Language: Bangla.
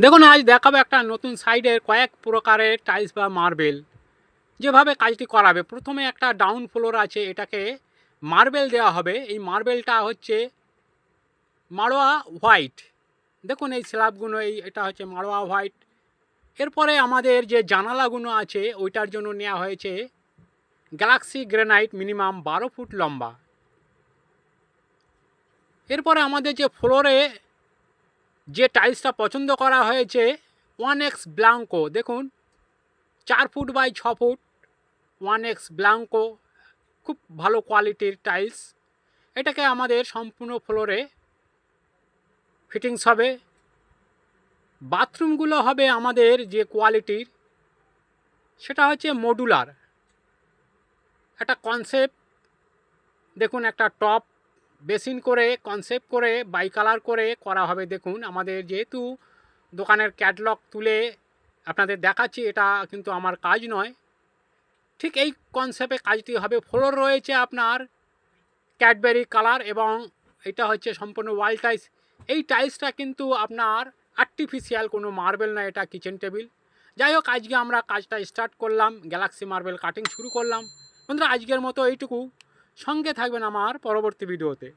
দেখুন আজ দেখাবো একটা নতুন সাইডের কয়েক প্রকারের টাইলস বা মার্বেল যেভাবে কাজটি করাবে। প্রথমে একটা ডাউন ফ্লোর আছে, এটাকে মার্বেল দেওয়া হবে। এই মার্বেলটা হচ্ছে মাড়োয়া হোয়াইট। দেখুন এই স্ল্যাবগুলো, এটা হচ্ছে মাড়োয়া হোয়াইট। এরপরে আমাদের যে জানালাগুলো আছে ওইটার জন্য নেওয়া হয়েছে গ্যালাক্সি গ্রানাইট, মিনিমাম 12 ফুট লম্বা। এরপরে আমাদের যে ফ্লোরে যে টাইলসটা পছন্দ করা হয়েছে 1x ব্ল্যাঙ্কো, দেখুন 4 foot by 6 foot 1x Blanco, খুব ভালো কোয়ালিটির টাইলস। এটাকে আমাদের সম্পূর্ণ ফ্লোরে ফিটিংস হবে। বাথরুমগুলো হবে আমাদের যে কোয়ালিটির, সেটা হচ্ছে মডুলার একটা কনসেপ্ট। দেখুন একটা টপ বেসিন করে কনসেপ্ট করে বাই কালার করে করা হবে। দেখুন আমাদের যেহেতু দোকানের ক্যাটলগ তুলে আপনাদের দেখাচ্ছি, এটা কিন্তু আমার কাজ নয়, ঠিক এই কনসেপ্টে কাজটি হবে। ফ্লোর রয়েছে আপনার ক্যাডবেরি কালার এবং এটা হচ্ছে সম্পূর্ণ ওয়াল টাইলস। এই টাইলসটা কিন্তু আপনার আর্টিফিশিয়াল কোনো মার্বেল না, এটা কিচেন টেবিল। যাই হোক, আজকে আমরা কাজটা স্টার্ট করলাম, গ্যালাক্সি মার্বেল কাটিং শুরু করলাম। বন্ধুরা আজকের মতো এইটুকু, সঙ্গে থাকবেন আমার পরবর্তী ভিডিওতে।